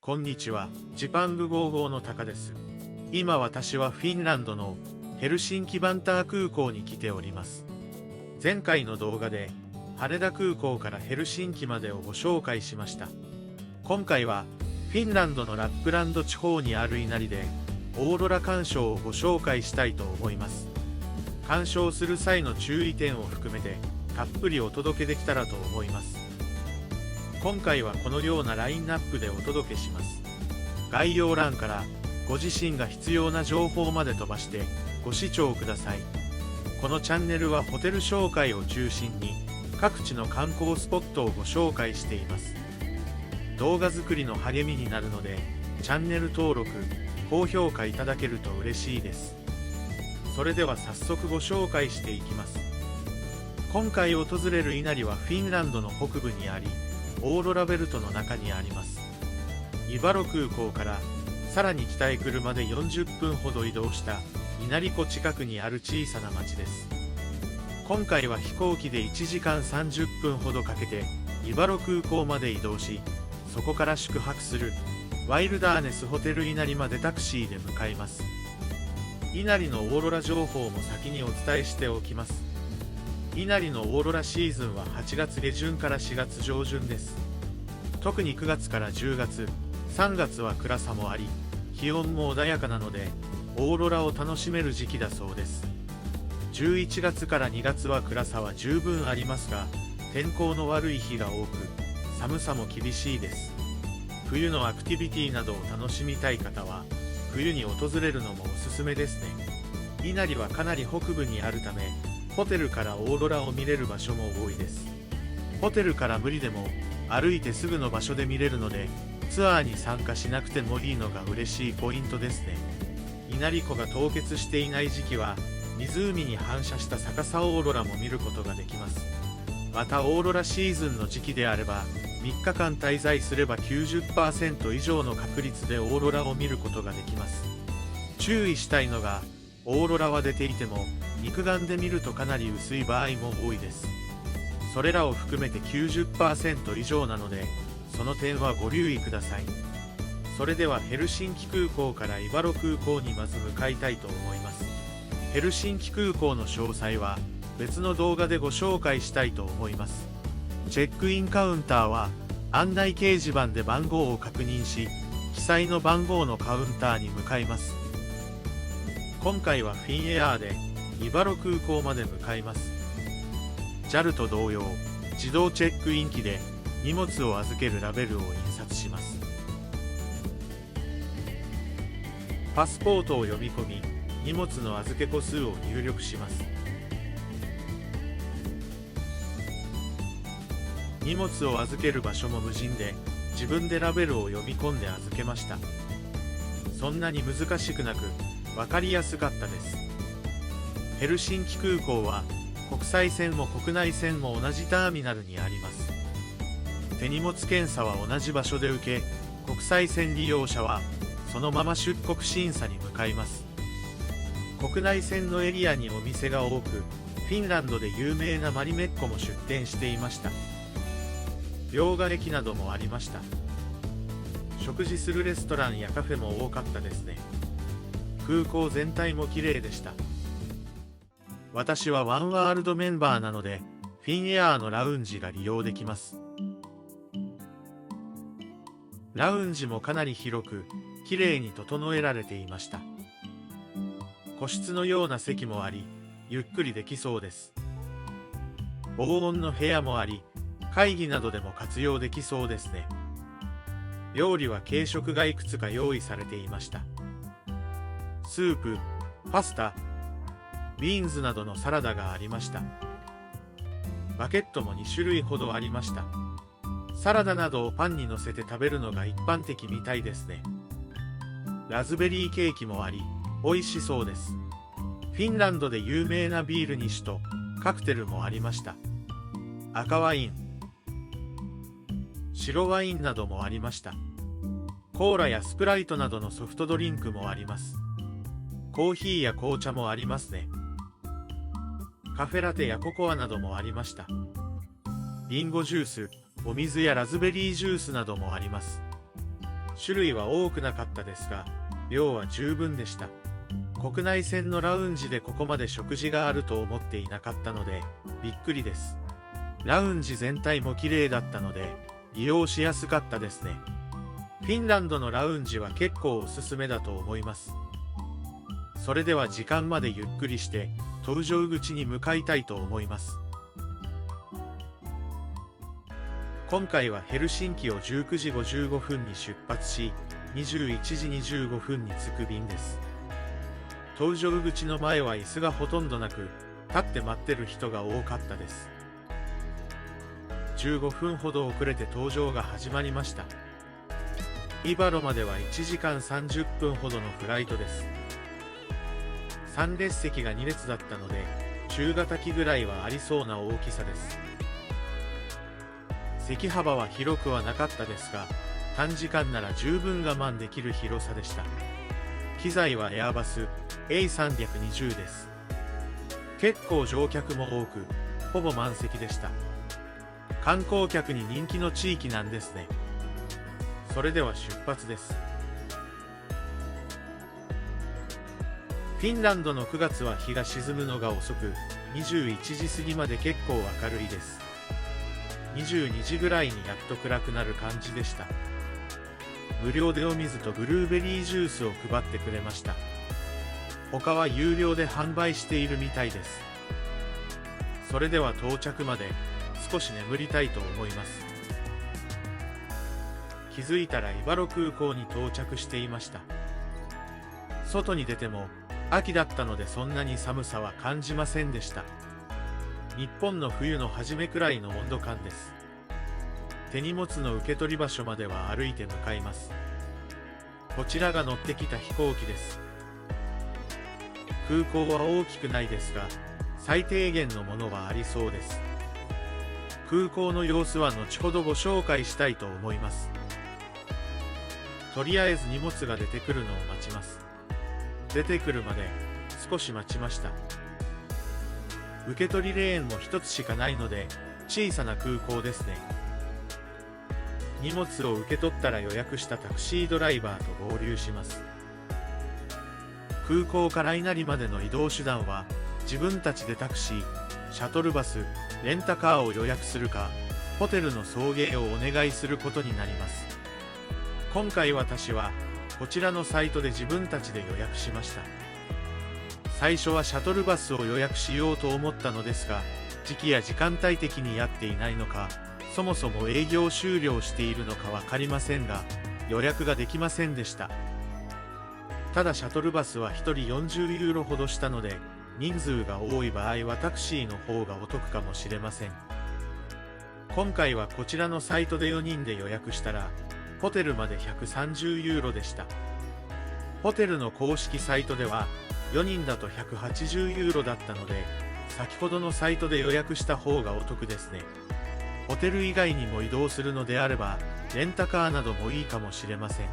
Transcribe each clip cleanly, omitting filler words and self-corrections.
こんにちは、ジパング55のタカです。今私はフィンランドのヘルシンキバンター空港に来ております。前回の動画で羽田空港からヘルシンキまでをご紹介しました。今回はフィンランドのラップランド地方にある稲荷でオーロラ鑑賞をご紹介したいと思います。鑑賞する際の注意点を含めてたっぷりお届けできたらと思います。今回はこのようなラインナップでお届けします。概要欄からご自身が必要な情報まで飛ばしてご視聴ください。このチャンネルはホテル紹介を中心に各地の観光スポットをご紹介しています。動画作りの励みになるのでチャンネル登録、高評価いただけると嬉しいです。それでは早速ご紹介していきます。今回訪れる稲荷はフィンランドの北部にあり、オーロラベルトの中にあります。イバロ空港からさらに北へ車で40分ほど移動した稲荷湖近くにある小さな町です。今回は飛行機で1時間30分ほどかけてイバロ空港まで移動し、そこから宿泊するワイルダーネスホテル稲荷までタクシーで向かいます。稲荷のオーロラ情報も先にお伝えしておきます。稲荷のオーロラシーズンは8月下旬から4月上旬です。特に9月から10月、3月は暗さもあり、気温も穏やかなので、オーロラを楽しめる時期だそうです。11月から2月は暗さは十分ありますが、天候の悪い日が多く、寒さも厳しいです。冬のアクティビティなどを楽しみたい方は、冬に訪れるのもおすすめですね。稲荷はかなり北部にあるため、ホテルからオーロラを見れる場所も多いです。ホテルから無理でも歩いてすぐの場所で見れるので、ツアーに参加しなくてもいいのが嬉しいポイントですね。稲荷湖が凍結していない時期は湖に反射した逆さオーロラも見ることができます。またオーロラシーズンの時期であれば3日間滞在すれば 90% 以上の確率でオーロラを見ることができます。注意したいのが、オーロラは出ていても肉眼で見るとかなり薄い場合も多いです。それらを含めて 90% 以上なので、その点はご留意ください。それではヘルシンキ空港からイバロ空港にまず向かいたいと思います。ヘルシンキ空港の詳細は別の動画でご紹介したいと思います。チェックインカウンターは案内掲示板で番号を確認し、記載の番号のカウンターに向かいます。今回はフィンエアーでイバロ空港まで向かいます。JAL と同様、自動チェックイン機で荷物を預けるラベルを印刷します。パスポートを読み込み、荷物の預け個数を入力します。荷物を預ける場所も無人で、自分でラベルを読み込んで預けました。そんなに難しくなく、わかりやすかったです。ヘルシンキ空港は国際線も国内線も同じターミナルにあります。手荷物検査は同じ場所で受け、国際線利用者はそのまま出国審査に向かいます。国内線のエリアにお店が多く、フィンランドで有名なマリメッコも出店していました。両替駅などもありました。食事するレストランやカフェも多かったですね。空港全体も綺麗でした。私はワンワールドメンバーなので、フィンエアーのラウンジが利用できます。ラウンジもかなり広く、綺麗に整えられていました。個室のような席もあり、ゆっくりできそうです。防音の部屋もあり、会議などでも活用できそうですね。料理は軽食がいくつか用意されていました。スープ、パスタ、ビーンズなどのサラダがありました。バケットも2種類ほどありました。サラダなどをパンに乗せて食べるのが一般的みたいですね。ラズベリーケーキもあり、美味しそうです。フィンランドで有名なビール2種とカクテルもありました。赤ワイン、白ワインなどもありました。コーラやスプライトなどのソフトドリンクもあります。コーヒーや紅茶もありますね。カフェラテやココアなどもありました。リンゴジュース、お水やラズベリージュースなどもあります。種類は多くなかったですが、量は十分でした。国内線のラウンジでここまで食事があると思っていなかったので、びっくりです。ラウンジ全体も綺麗だったので、利用しやすかったですね。フィンランドのラウンジは結構おすすめだと思います。それでは時間までゆっくりして、搭乗口に向かいたいと思います。今回はヘルシンキを19時55分に出発し、21時25分に着く便です。搭乗口の前は椅子がほとんどなく、立って待ってる人が多かったです。15分ほど遅れて搭乗が始まりました。イバロまでは1時間30分ほどのフライトです。3列席が2列だったので、中型機ぐらいはありそうな大きさです。席幅は広くはなかったですが、短時間なら十分我慢できる広さでした。機材はエアバス A320 です。結構乗客も多く、ほぼ満席でした。観光客に人気の地域なんですね。それでは出発です。フィンランドの9月は日が沈むのが遅く、21時過ぎまで結構明るいです。22時ぐらいにやっと暗くなる感じでした。無料でお水とブルーベリージュースを配ってくれました。他は有料で販売しているみたいです。それでは到着まで少し眠りたいと思います。気づいたらイバロ空港に到着していました。外に出ても秋だったのでそんなに寒さは感じませんでした。日本の冬の初めくらいの温度感です。手荷物の受け取り場所までは歩いて向かいます。こちらが乗ってきた飛行機です。空港は大きくないですが、最低限のものはありそうです。空港の様子は後ほどご紹介したいと思います。とりあえず荷物が出てくるのを待ちます。出てくるまで少し待ちました。受け取りレーンも一つしかないので小さな空港ですね。荷物を受け取ったら予約したタクシードライバーと合流します。空港から稲荷までの移動手段は自分たちでタクシー、シャトルバス、レンタカーを予約するか、ホテルの送迎をお願いすることになります。今回私はこちらのサイトで自分たちで予約しました。最初はシャトルバスを予約しようと思ったのですが、時期や時間帯的にやっていないのか、そもそも営業終了しているのかわかりませんが、予約ができませんでした。ただシャトルバスは1人40ユーロほどしたので、人数が多い場合はタクシーの方がお得かもしれません。今回はこちらのサイトで4人で予約したら、ホテルまで130ユーロでした。ホテルの公式サイトでは、4人だと180ユーロだったので、先ほどのサイトで予約した方がお得ですね。ホテル以外にも移動するのであれば、レンタカーなどもいいかもしれません。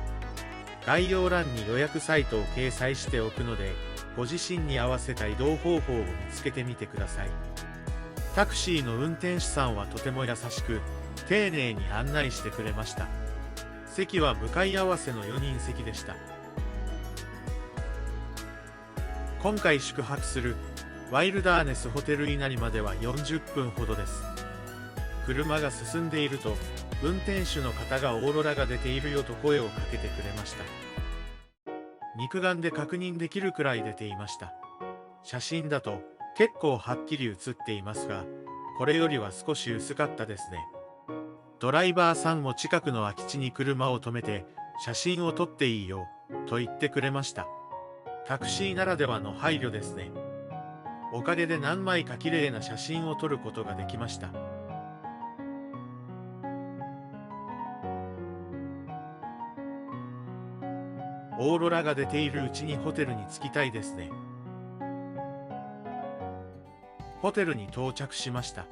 概要欄に予約サイトを掲載しておくので、ご自身に合わせた移動方法を見つけてみてください。タクシーの運転手さんはとても優しく、丁寧に案内してくれました。席は向かい合わせの4人席でした。今回宿泊するワイルダーネスホテル稲荷までは40分ほどです。車が進んでいると、運転手の方がオーロラが出ているよと声をかけてくれました。肉眼で確認できるくらい出ていました。写真だと結構はっきり写っていますが、これよりは少し薄かったですね。ドライバーさんも近くの空き地に車を止めて写真を撮っていいよと言ってくれました。タクシーならではの配慮ですね。おかげで何枚か綺麗な写真を撮ることができました。オーロラが出ているうちにホテルに着きたいですね。ホテルに到着しました。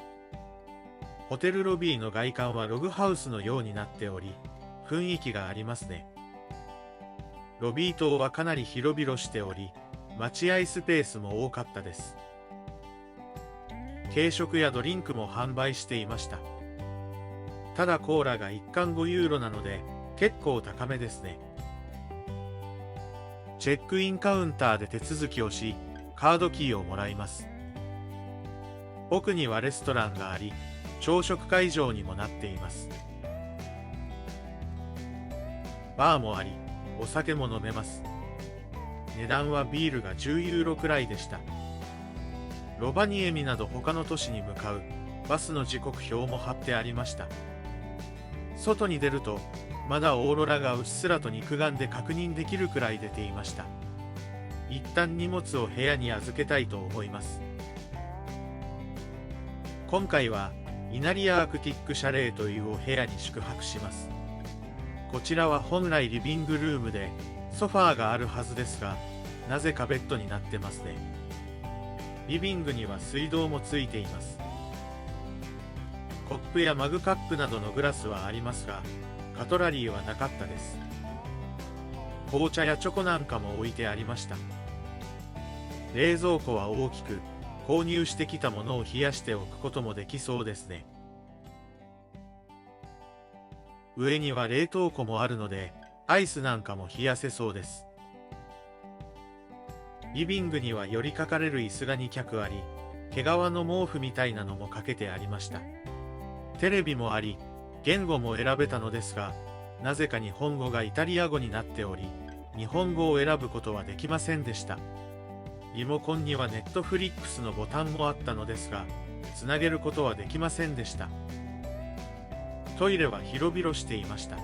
ホテルロビーの外観はログハウスのようになっており、雰囲気がありますね。ロビー棟はかなり広々しており、待合スペースも多かったです。軽食やドリンクも販売していました。ただコーラが1缶5ユーロなので、結構高めですね。チェックインカウンターで手続きをし、カードキーをもらいます。奥にはレストランがあり、朝食会場にもなっています。バーもあり、お酒も飲めます。値段はビールが10ユーロくらいでした。ロバニエミなど他の都市に向かうバスの時刻表も貼ってありました。外に出ると、まだオーロラがうっすらと肉眼で確認できるくらい出ていました。一旦荷物を部屋に預けたいと思います。今回はイナリアアークティックシャレーというお部屋に宿泊します。こちらは本来リビングルームでソファーがあるはずですが、なぜかベッドになってますね。リビングには水道もついています。コップやマグカップなどのグラスはありますが、カトラリーはなかったです。紅茶やチョコなんかも置いてありました。冷蔵庫は大きく、購入してきたものを冷やしておくこともできそうですね。上には冷凍庫もあるので、アイスなんかも冷やせそうです。リビングには寄りかかれる椅子が2脚あり、毛皮の毛布みたいなのもかけてありました。テレビもあり、言語も選べたのですが、なぜか日本語がイタリア語になっており、日本語を選ぶことはできませんでした。リモコンにはネットフリックスのボタンもあったのですが、つなげることはできませんでした。トイレは広々していました。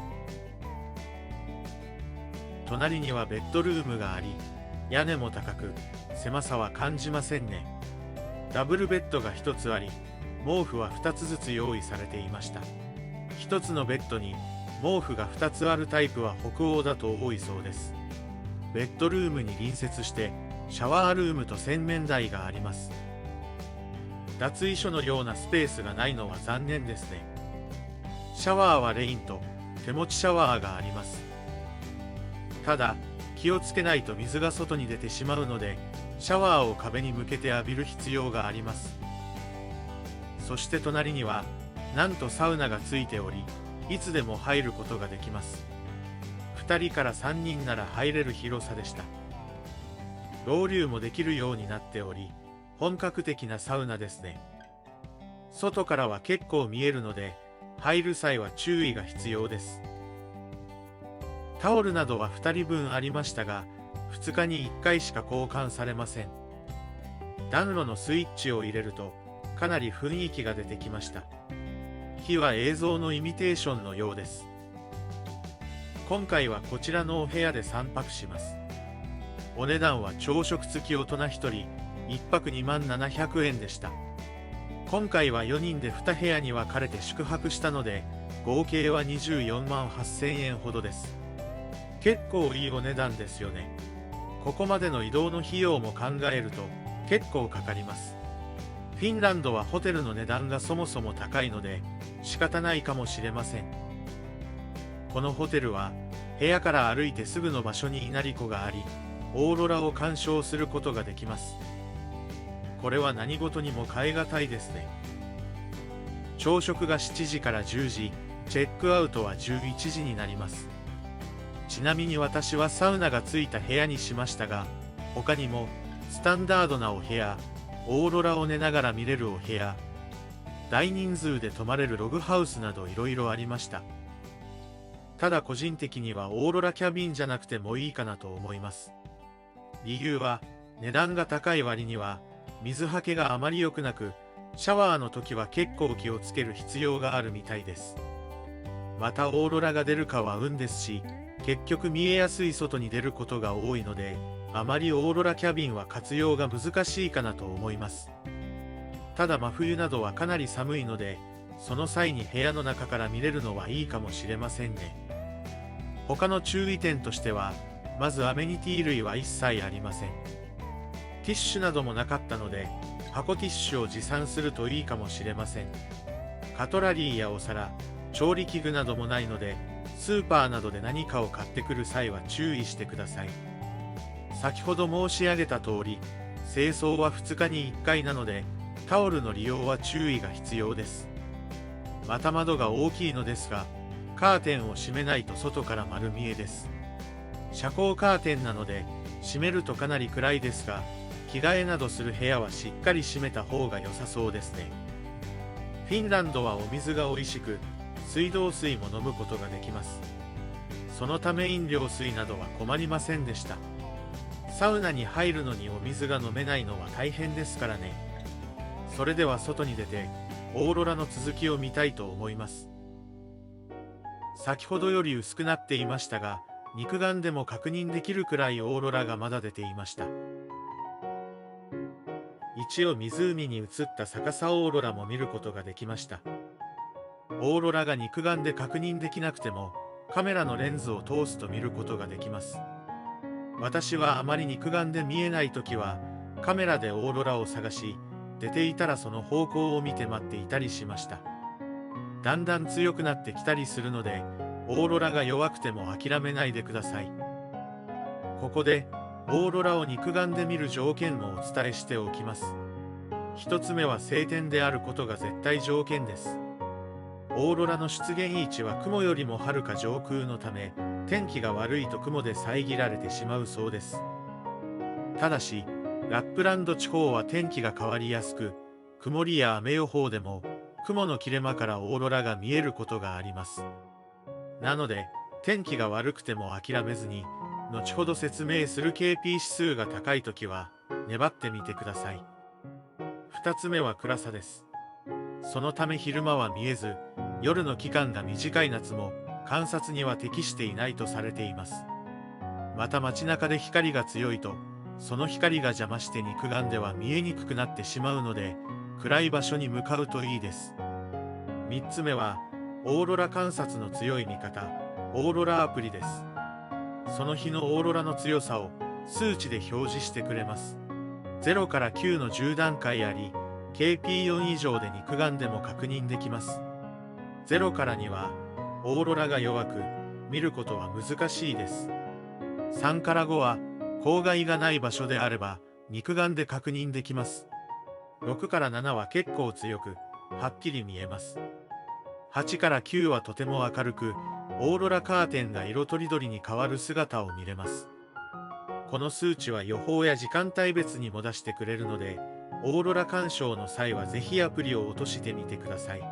隣にはベッドルームがあり、屋根も高く、狭さは感じませんね。ダブルベッドが1つあり、毛布は2つずつ用意されていました。1つのベッドに毛布が2つあるタイプは北欧だと多いそうです。ベッドルームに隣接してシャワールームと洗面台があります。脱衣所のようなスペースがないのは残念ですね。シャワーはレインと手持ちシャワーがあります。ただ、気をつけないと水が外に出てしまうので、シャワーを壁に向けて浴びる必要があります。そして隣には、なんとサウナがついており、いつでも入ることができます。2人から3人なら入れる広さでした。ロウリュもできるようになっており、本格的なサウナですね。外からは結構見えるので、入る際は注意が必要です。タオルなどは2人分ありましたが、2日に1回しか交換されません。暖炉のスイッチを入れると、かなり雰囲気が出てきました。火は映像のイミテーションのようです。今回はこちらのお部屋で3泊します。お値段は朝食付き大人1人、1泊27,000円でした。今回は4人で2部屋に分かれて宿泊したので、合計は248,000円ほどです。結構いいお値段ですよね。ここまでの移動の費用も考えると結構かかります。フィンランドはホテルの値段がそもそも高いので仕方ないかもしれません。このホテルは部屋から歩いてすぐの場所に稲荷湖があり、オーロラを鑑賞することができます。これは何事にも代え難いですね。朝食が7時から10時、チェックアウトは11時になります。ちなみに私はサウナがついた部屋にしましたが、他にもスタンダードなお部屋、オーロラを寝ながら見れるお部屋、大人数で泊まれるログハウスなどいろいろありました。ただ個人的にはオーロラキャビンじゃなくてもいいかなと思います。理由は値段が高い割には水はけがあまり良くなく、シャワーの時は結構気をつける必要があるみたいです。またオーロラが出るかは運ですし、結局見えやすい外に出ることが多いので、あまりオーロラキャビンは活用が難しいかなと思います。ただ真冬などはかなり寒いので、その際に部屋の中から見れるのはいいかもしれませんね。他の注意点としては、まずアメニティ類は一切ありません。ティッシュなどもなかったので、箱ティッシュを持参するといいかもしれません。カトラリーやお皿、調理器具などもないので、スーパーなどで何かを買ってくる際は注意してください。先ほど申し上げた通り、清掃は2日に1回なので、タオルの利用は注意が必要です。また窓が大きいのですが、カーテンを閉めないと外から丸見えです。遮光カーテンなので閉めるとかなり暗いですが、着替えなどする部屋はしっかり閉めた方が良さそうですね。フィンランドはお水が美味しく、水道水も飲むことができます。そのため飲料水などは困りませんでした。サウナに入るのにお水が飲めないのは大変ですからね。それでは外に出てオーロラの続きを見たいと思います。先ほどより薄くなっていましたが、肉眼でも確認できるくらいオーロラがまだ出ていました。一応湖に映った逆さオーロラも見ることができました。オーロラが肉眼で確認できなくてもカメラのレンズを通すと見ることができます。私はあまり肉眼で見えないときはカメラでオーロラを探し、出ていたらその方向を見て待っていたりしました。だんだん強くなってきたりするので、オーロラが弱くても諦めないでください。ここでオーロラを肉眼で見る条件もお伝えしておきます。一つ目は晴天であることが絶対条件です。オーロラの出現位置は雲よりもはるか上空のため、天気が悪いと雲で遮られてしまうそうです。ただし、ラップランド地方は天気が変わりやすく、曇りや雨予報でも雲の切れ間からオーロラが見えることがあります。なので、天気が悪くても諦めずに、後ほど説明する KP 指数が高いときは粘ってみてください。2つ目は暗さです。そのため昼間は見えず、夜の期間が短い夏も観察には適していないとされています。また街中で光が強いと、その光が邪魔して肉眼では見えにくくなってしまうので、暗い場所に向かうといいです。3つ目は、オーロラ観察の強い味方、オーロラアプリです。その日のオーロラの強さを数値で表示してくれます。0から9の10段階あり、KP4 以上で肉眼でも確認できます。0から2は、オーロラが弱く、見ることは難しいです。3から5は、光害がない場所であれば、肉眼で確認できます。6から7は結構強く、はっきり見えます。8から9はとても明るく、オーロラカーテンが色とりどりに変わる姿を見れます。この数値は予報や時間帯別にも出してくれるので、オーロラ鑑賞の際はぜひアプリを落としてみてください。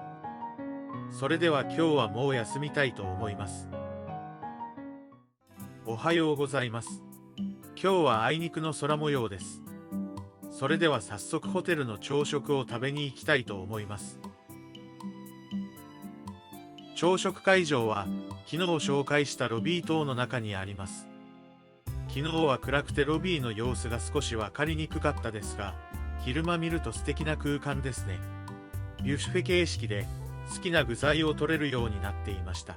それでは今日はもう休みたいと思います。おはようございます。今日はあいにくの空模様です。それでは早速ホテルの朝食を食べに行きたいと思います。朝食会場は昨日紹介したロビー棟の中にあります。昨日は暗くてロビーの様子が少し分かりにくかったですが、昼間見ると素敵な空間ですね。ビュッフェ形式で好きな具材を取れるようになっていました。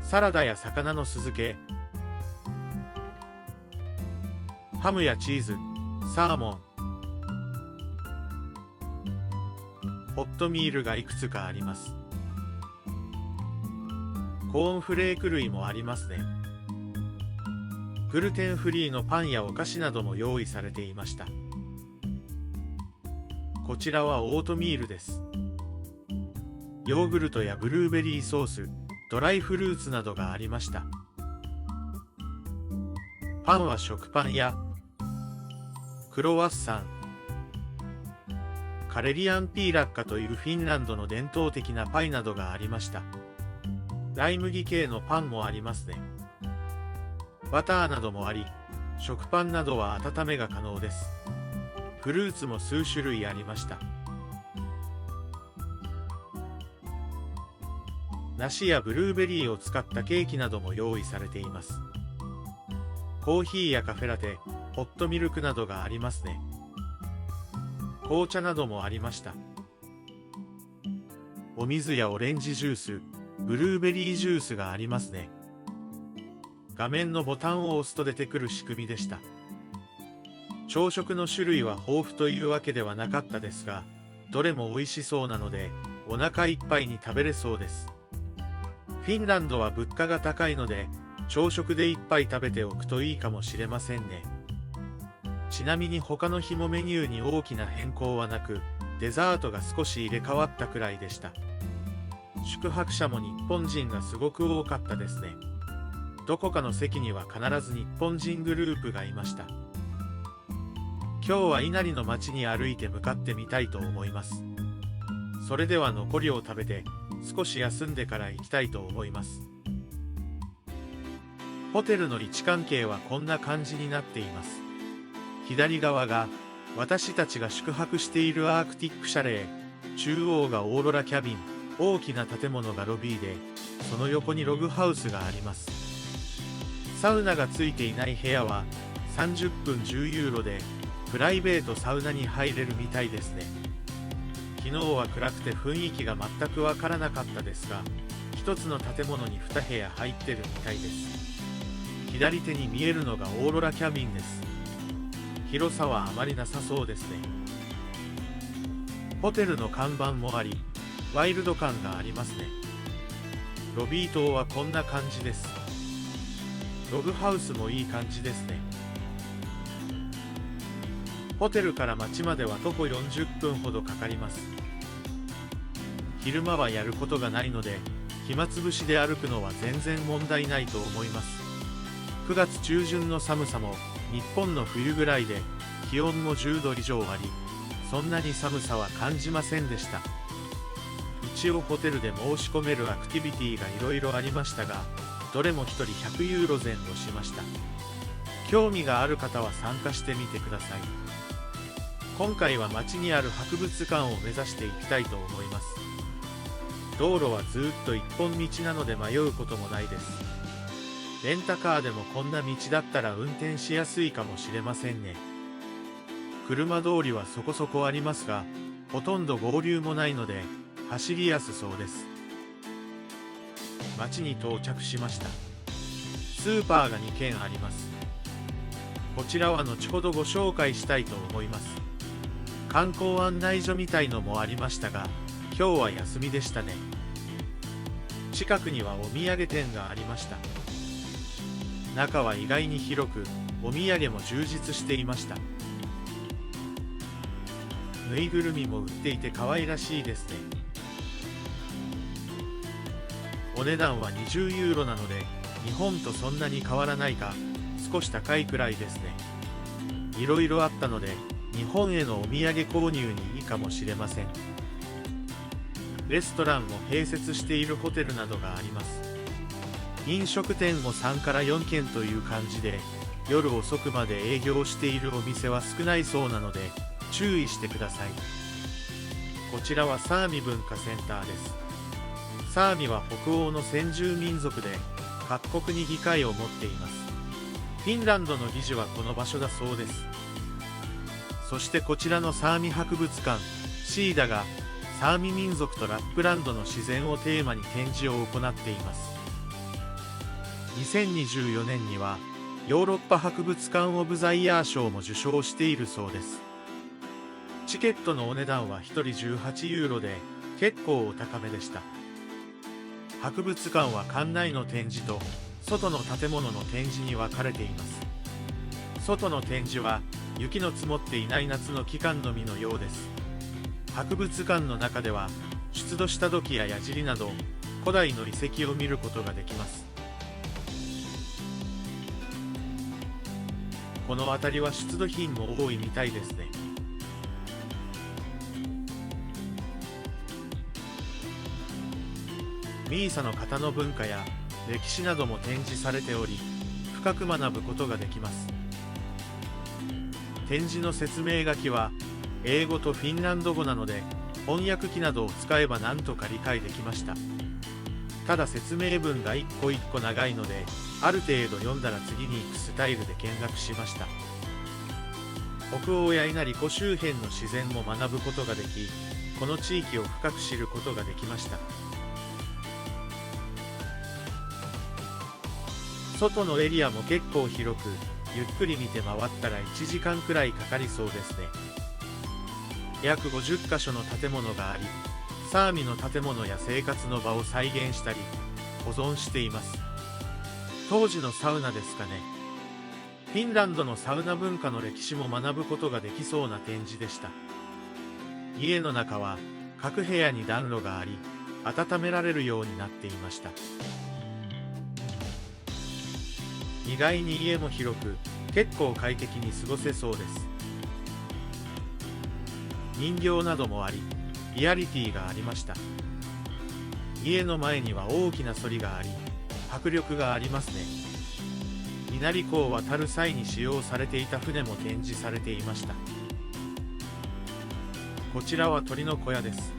サラダや魚の酢漬け、ハムやチーズ、サーモン、ホットミールがいくつかあります。コーンフレーク類もありますね。グルテンフリーのパンやお菓子なども用意されていました。こちらはオートミールです。ヨーグルトやブルーベリーソース、ドライフルーツなどがありました。パンは食パンやクロワッサン、カレリアンピーラッカというフィンランドの伝統的なパイなどがありました。ライ麦系のパンもありますね。バターなどもあり、食パンなどは温めが可能です。フルーツも数種類ありました。梨やブルーベリーを使ったケーキなども用意されています。コーヒーやカフェラテ、ホットミルクなどがありますね。紅茶などもありました。お水やオレンジジュース、ブルーベリージュースがありますね。画面のボタンを押すと出てくる仕組みでした。朝食の種類は豊富というわけではなかったですが、どれも美味しそうなので、お腹いっぱいに食べれそうです。フィンランドは物価が高いので、朝食でいっぱい食べておくといいかもしれませんね。ちなみに他の日もメニューに大きな変更はなく、デザートが少し入れ替わったくらいでした。宿泊者も日本人がすごく多かったですね。どこかの席には必ず日本人グループがいました。今日は稲荷の町に歩いて向かってみたいと思います。それでは残りを食べて少し休んでから行きたいと思います。ホテルの位置関係はこんな感じになっています。左側が私たちが宿泊しているアークティックシャレー、中央がオーロラキャビン、大きな建物がロビーで、その横にログハウスがあります。サウナがついていない部屋は30分10ユーロでプライベートサウナに入れるみたいですね。昨日は暗くて雰囲気が全くわからなかったですが、一つの建物に2部屋入ってるみたいです。左手に見えるのがオーロラキャビンです。広さはあまりなさそうですね。ホテルの看板もあり、ワイルド感がありますね。ロビー棟はこんな感じです。ログハウスもいい感じですね。ホテルから町までは徒歩40分ほどかかります。昼間はやることがないので、暇つぶしで歩くのは全然問題ないと思います。9月中旬の寒さも日本の冬ぐらいで、気温も10度以上あり、そんなに寒さは感じませんでした。一応ホテルで申し込めるアクティビティがいろいろありましたが、どれも1人100ユーロ前後しました。興味がある方は参加してみてください。今回は町にある博物館を目指していきたいと思います。道路はずっと一本道なので迷うこともないです。レンタカーでもこんな道だったら運転しやすいかもしれませんね。車通りはそこそこありますが、ほとんど合流もないので走りやすそうです。町に到着しました。スーパーが2軒あります。こちらは後ほどご紹介したいと思います。観光案内所みたいのもありましたが、今日は休みでしたね。近くにはお土産店がありました。中は意外に広く、お土産も充実していました。ぬいぐるみも売っていて可愛らしいですね。お値段は20ユーロなので、日本とそんなに変わらないか、少し高いくらいですね。いろいろあったので、日本へのお土産購入にいいかもしれません。レストランも併設しているホテルなどがあります。飲食店も3から4軒という感じで、夜遅くまで営業しているお店は少ないそうなので、注意してください。こちらはサーミ文化センターです。サーミは北欧の先住民族で、各国に議会を持っています。フィンランドの議事はこの場所だそうです。そしてこちらのサーミ博物館、シーダが、サーミ民族とラップランドの自然をテーマに展示を行っています。2024年にはヨーロッパ博物館オブザイヤー賞も受賞しているそうです。チケットのお値段は1人18ユーロで結構お高めでした。博物館は館内の展示と外の建物の展示に分かれています。外の展示は雪の積もっていない夏の期間のみのようです。博物館の中では出土した土器や矢尻など古代の遺跡を見ることができます。この辺りは出土品も多いみたいですね。ミーサの方の文化や歴史なども展示されており、深く学ぶことができます。展示の説明書きは英語とフィンランド語なので、翻訳機などを使えば何とか理解できました。ただ説明文が一個一個長いので、ある程度読んだら次に行くスタイルで見学しました。北欧や稲荷湖周辺の自然も学ぶことができ、この地域を深く知ることができました。外のエリアも結構広く、ゆっくり見て回ったら1時間くらいかかりそうですね。約50カ所の建物があり、サーミの建物や生活の場を再現したり、保存しています。当時のサウナですかね。フィンランドのサウナ文化の歴史も学ぶことができそうな展示でした。家の中は各部屋に暖炉があり、温められるようになっていました。意外に家も広く、結構快適に過ごせそうです。人形などもあり、リアリティがありました。家の前には大きな反りがあり、迫力がありますね。稲荷港を渡る際に使用されていた船も展示されていました。こちらは鳥の小屋です。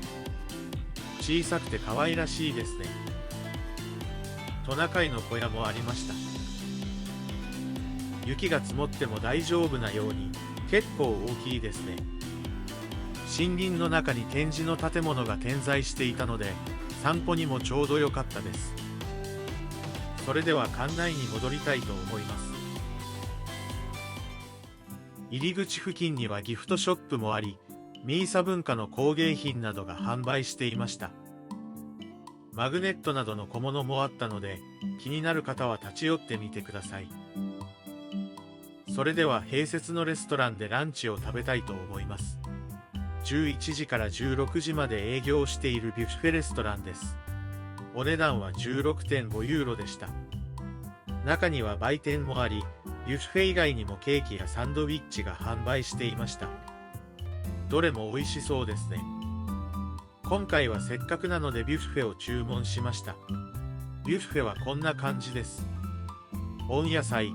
小さくて可愛らしいですね。トナカイの小屋もありました。雪が積もっても大丈夫なように結構大きいですね。森林の中に展示の建物が点在していたので散歩にもちょうど良かったです。それでは館内に戻りたいと思います。入り口付近にはギフトショップもあり、ミーサ文化の工芸品などが販売していました。マグネットなどの小物もあったので、気になる方は立ち寄ってみてください。それでは併設のレストランでランチを食べたいと思います。11時から16時まで営業しているビュッフェレストランです。お値段は 16.5 ユーロでした。中には売店もあり、ビュッフェ以外にもケーキやサンドイッチが販売していました。どれも美味しそうですね。今回はせっかくなのでビュッフェを注文しました。ビュッフェはこんな感じです。温野菜、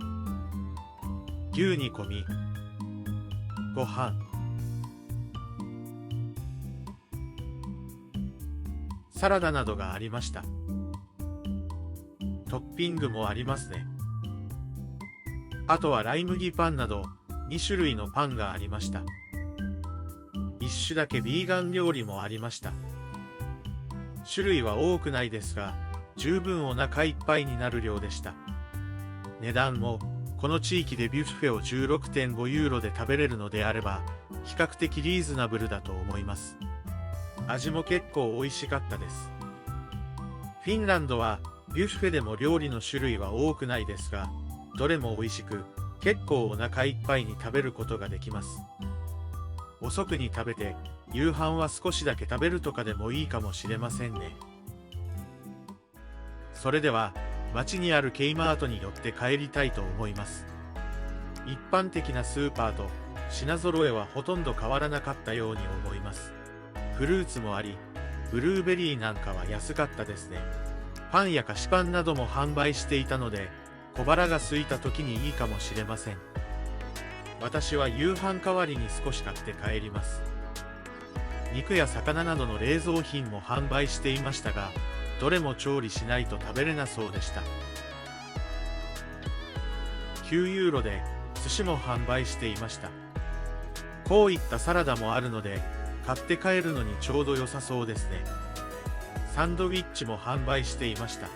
牛煮込み、ご飯、サラダなどがありました。トッピングもありますね。あとはライ麦パンなど2種類のパンがありました。1種だけビーガン料理もありました。種類は多くないですが、十分お腹いっぱいになる量でした。値段も、この地域でビュッフェを 16.5 ユーロで食べれるのであれば、比較的リーズナブルだと思います。味も結構美味しかったです。フィンランドは、ビュッフェでも料理の種類は多くないですが、どれも美味しく、結構お腹いっぱいに食べることができます。遅くに食べて、夕飯は少しだけ食べるとかでもいいかもしれませんね。それでは、町にあるケイマートに寄って帰りたいと思います。一般的なスーパーと品揃えはほとんど変わらなかったように思います。フルーツもあり、ブルーベリーなんかは安かったですね。パンや菓子パンなども販売していたので、小腹が空いた時にいいかもしれません。私は夕飯代わりに少し買って帰ります。肉や魚などの冷蔵品も販売していましたが、どれも調理しないと食べれなそうでした。9ユーロで寿司も販売していました。こういったサラダもあるので、買って帰るのにちょうど良さそうですね。サンドウィッチも販売していました。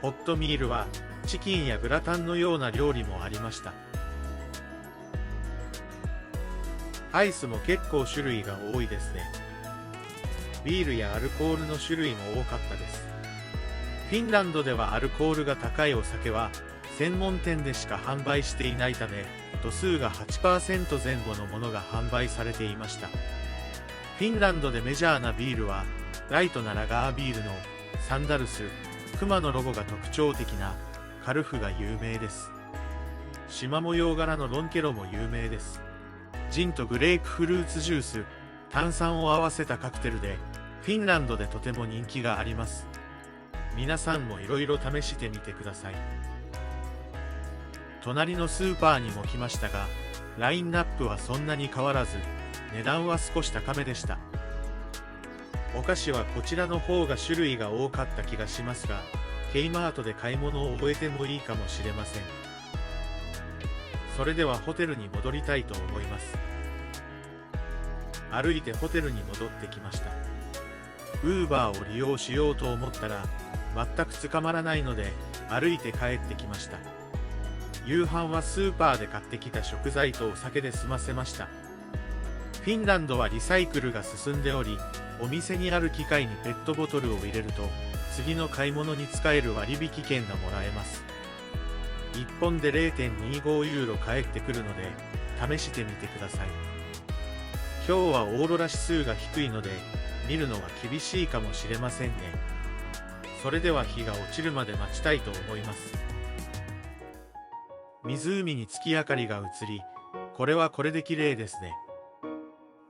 ホットミールはチキンやグラタンのような料理もありました。アイスも結構種類が多いですね。ビールやアルコールの種類も多かったです。フィンランドではアルコールが高いお酒は専門店でしか販売していないため、度数が 8% 前後のものが販売されていました。フィンランドでメジャーなビールは、ライトなラガービールのサンダルス、クマのロゴが特徴的なカルフが有名です。縞模様柄のロンケロも有名です。ジンとグレープフルーツジュース、炭酸を合わせたカクテルで、フィンランドでとても人気があります。皆さんもいろいろ試してみてください。隣のスーパーにも来ましたが、ラインナップはそんなに変わらず、値段は少し高めでした。お菓子はこちらの方が種類が多かった気がしますが、ケイマートで買い物を終えてもいいかもしれません。それではホテルに戻りたいと思います。歩いてホテルに戻ってきました。ウーバーを利用しようと思ったら、全く捕まらないので、歩いて帰ってきました。夕飯はスーパーで買ってきた食材とお酒で済ませました。フィンランドはリサイクルが進んでおり、お店にある機械にペットボトルを入れると、次の買い物に使える割引券がもらえます。1本で 0.25 ユーロ返ってくるので、試してみてください。今日はオーロラ指数が低いので、見るのは厳しいかもしれませんね。それでは日が落ちるまで待ちたいと思います。湖に月明かりが映り、これはこれで綺麗ですね。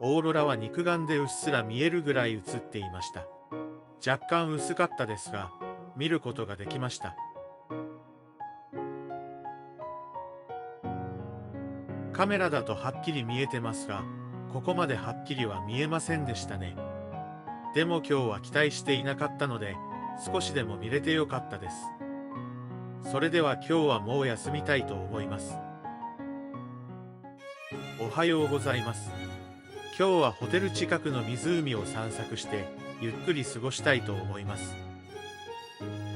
オーロラは肉眼でうっすら見えるぐらい映っていました。若干薄かったですが、見ることができました。カメラだとはっきり見えてますが、ここまではっきりは見えませんでしたね。でも今日は期待していなかったので、少しでも見れてよかったです。それでは今日はもう休みたいと思います。おはようございます。今日はホテル近くの湖を散策してゆっくり過ごしたいと思います。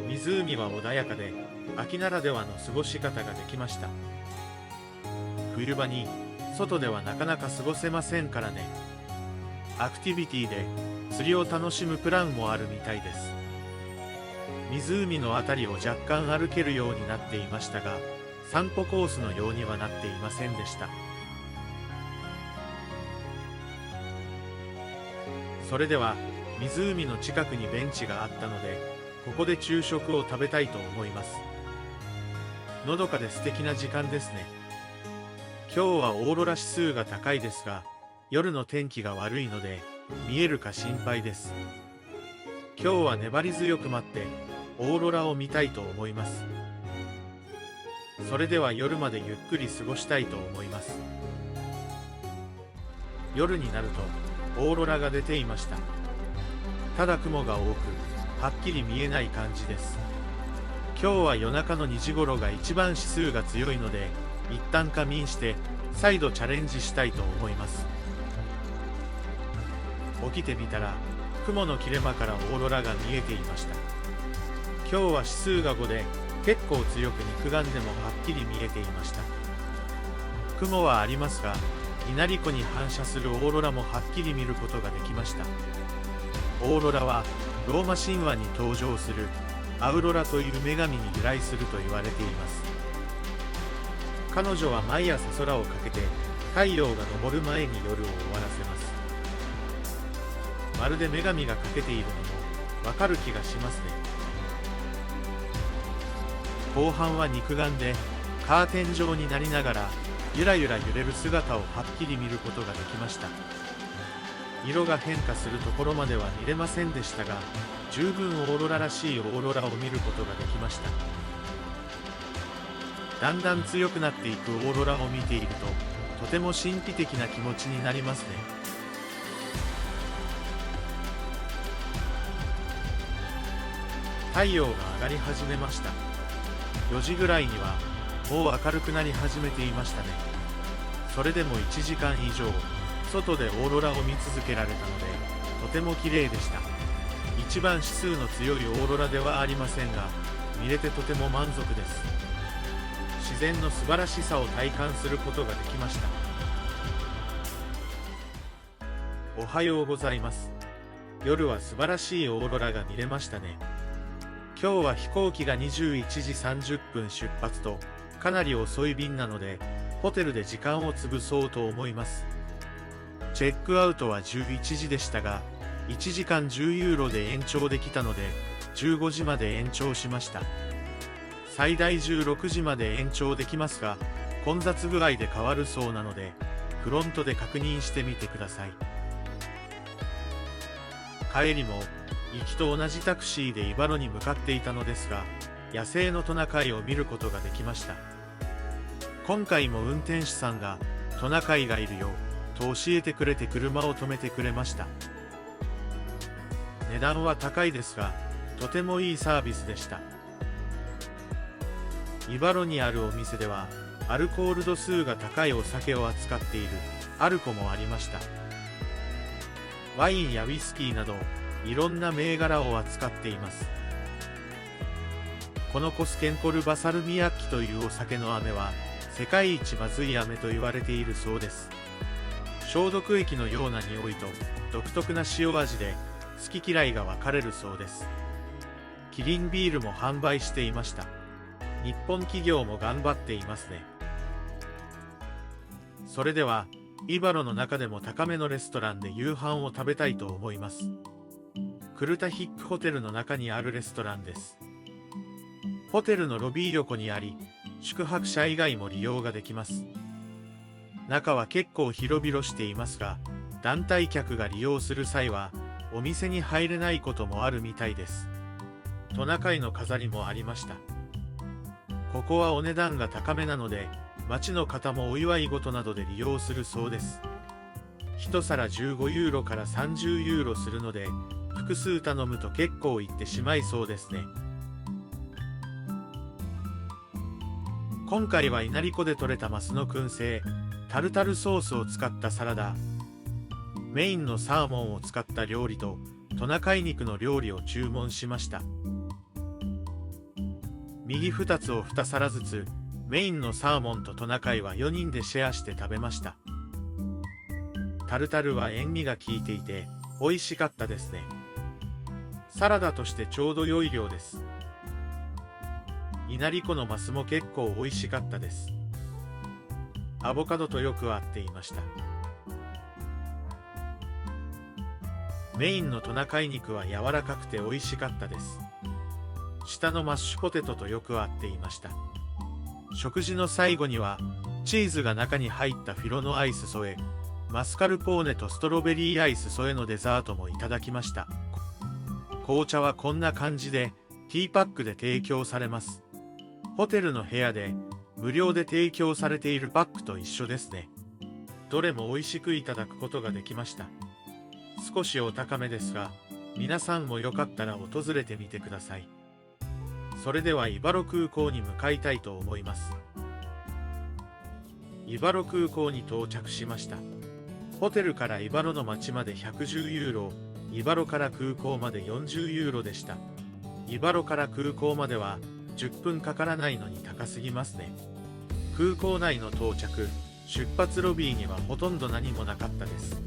湖は穏やかで秋ならではの過ごし方ができました。冬場に外ではなかなか過ごせませんからね。アクティビティで釣りを楽しむプランもあるみたいです。湖のあたりを若干歩けるようになっていましたが、散歩コースのようにはなっていませんでした。それでは湖の近くにベンチがあったので、ここで昼食を食べたいと思います。のどかで素敵な時間ですね。今日はオーロラ指数が高いですが、夜の天気が悪いので見えるか心配です。今日は粘り強く待ってオーロラを見たいと思います。それでは夜までゆっくり過ごしたいと思います。夜になるとオーロラが出ていました。ただ雲が多くはっきり見えない感じです。今日は夜中の2時頃が一番指数が強いので、一旦仮眠して再度チャレンジしたいと思います。起きてみたら雲の切れ間からオーロラが見えていました。今日は指数が5で結構強く肉眼でもはっきり見えていました。雲はありますが、稲荷湖に反射するオーロラもはっきり見ることができました。オーロラはローマ神話に登場するアウロラという女神に由来すると言われています。彼女は毎朝空をかけて太陽が昇る前に夜を終わらせます。まるで女神がかけているのもわかる気がしますね。後半は肉眼でカーテン状になりながらゆらゆら揺れる姿をはっきり見ることができました。色が変化するところまでは見れませんでしたが、十分オーロラらしいオーロラを見ることができました。だんだん強くなっていくオーロラを見ていると、とても神秘的な気持ちになりますね。太陽が上がり始めました。4時ぐらいにはもう明るくなり始めていましたね。それでも1時間以上外でオーロラを見続けられたので、とても綺麗でした。一番指数の強いオーロラではありませんが、見れてとても満足です。自然の素晴らしさを体感することができました。おはようございます。夜は素晴らしいオーロラが見れましたね。今日は飛行機が21時30分出発とかなり遅い便なので、ホテルで時間を潰そうと思います。チェックアウトは11時でしたが、1時間10ユーロで延長できたので、15時まで延長しました。最大16時まで延長できますが、混雑具合で変わるそうなので、フロントで確認してみてください。帰りも、行きと同じタクシーで茨に向かっていたのですが、野生のトナカイを見ることができました。今回も運転手さんがトナカイがいるよと教えてくれて車を止めてくれました。値段は高いですが、とてもいいサービスでした。茨にあるお店では、アルコール度数が高いお酒を扱っているアルコもありました。ワインやウイスキーなど、いろんな銘柄を扱っています。このコスケンコルバサルミヤッキというお酒の飴は、世界一まずい飴と言われているそうです。消毒液のような匂いと独特な塩味で好き嫌いが分かれるそうです。キリンビールも販売していました。日本企業も頑張っていますね。それではイバロの中でも高めのレストランで夕飯を食べたいと思います。クルタヒックホテルの中にあるレストランです。ホテルのロビー横にあり、宿泊者以外も利用ができます。中は結構広々していますが、団体客が利用する際は、お店に入れないこともあるみたいです。トナカイの飾りもありました。ここはお値段が高めなので、町の方もお祝い事などで利用するそうです。一皿15ユーロから30ユーロするので、複数頼むと結構いってしまいそうですね。今回は稲荷湖で採れたマスの燻製、タルタルソースを使ったサラダ、メインのサーモンを使った料理とトナカイ肉の料理を注文しました。右2つを2皿ずつ、メインのサーモンとトナカイは4人でシェアして食べました。タルタルは塩味が効いていて美味しかったですね。サラダとしてちょうど良い量です。稲荷湖のマスも結構美味しかったです。アボカドとよく合っていました。メインのトナカイ肉は柔らかくて美味しかったです。下のマッシュポテトとよく合っていました。食事の最後にはチーズが中に入ったフィロのアイス添え、マスカルポーネとストロベリーアイス添えのデザートもいただきました。紅茶はこんな感じでティーパックで提供されます。ホテルの部屋で無料で提供されているパックと一緒ですね。どれも美味しくいただくことができました。少しお高めですが、皆さんもよかったら訪れてみてください。それではイバロ空港に向かいたいと思います。イバロ空港に到着しました。ホテルからイバロの町まで110ユーロ、イバロから空港まで40ユーロでした。イバロから空港までは10分かからないのに高すぎますね。空港内の到着、出発ロビーにはほとんど何もなかったです。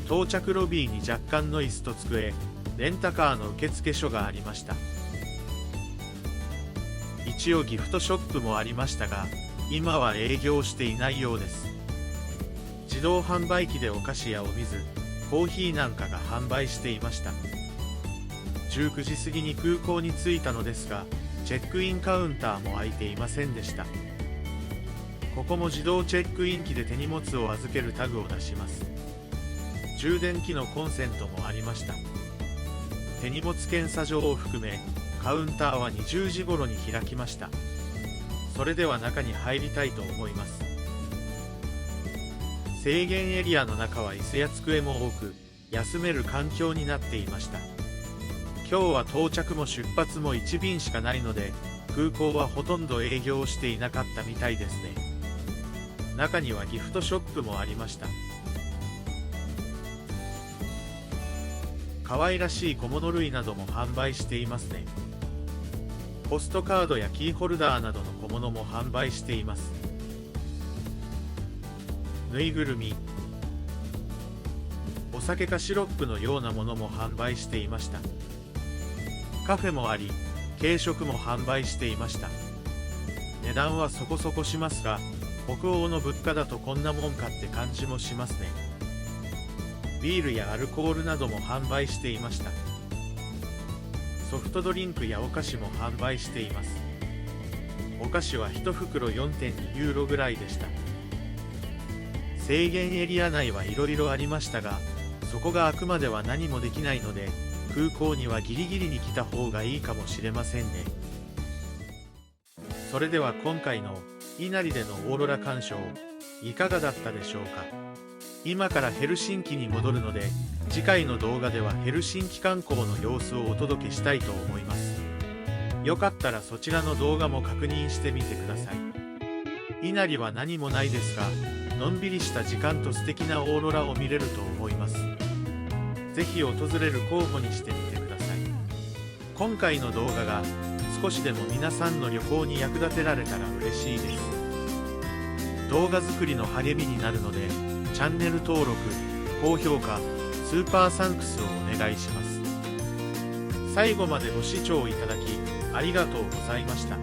到着ロビーに若干の椅子と机、レンタカーの受付所がありました。一応ギフトショップもありましたが、今は営業していないようです。自動販売機でお菓子やお水、コーヒーなんかが販売していました。19時過ぎに空港に着いたのですが、チェックインカウンターも開いていませんでした。ここも自動チェックイン機で手荷物を預けるタグを出します。充電器のコンセントもありました。手荷物検査場を含め、カウンターは20時頃に開きました。それでは中に入りたいと思います。制限エリアの中は椅子や机も多く、休める環境になっていました。今日は到着も出発も1便しかないので、空港はほとんど営業していなかったみたいですね。中にはギフトショップもありました。可愛らしい小物類なども販売していますね。ポストカードやキーホルダーなどの小物も販売しています。ぬいぐるみ、お酒かシロップのようなものも販売していました。カフェもあり、軽食も販売していました。値段はそこそこしますが、北欧の物価だとこんなもんかって感じもしますね。ビールやアルコールなども販売していました。ソフトドリンクやお菓子も販売しています。お菓子は1袋 4.2 ユーロぐらいでした。制限エリア内はいろいろありましたが、そこが開くまでは何もできないので、空港にはギリギリに来た方がいいかもしれませんね。それでは今回の稲荷でのオーロラ鑑賞、いかがだったでしょうか。今からヘルシンキに戻るので、次回の動画ではヘルシンキ観光の様子をお届けしたいと思います。よかったらそちらの動画も確認してみてください。稲荷は何もないですが、のんびりした時間と素敵なオーロラを見れると思います。ぜひ訪れる候補にしてみてください。今回の動画が少しでも皆さんの旅行に役立てられたら嬉しいです。動画作りの励みになるので、チャンネル登録、高評価、スーパーサンクスをお願いします。最後までご視聴いただきありがとうございました。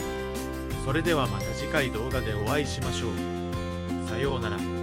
それではまた次回動画でお会いしましょう。さようなら。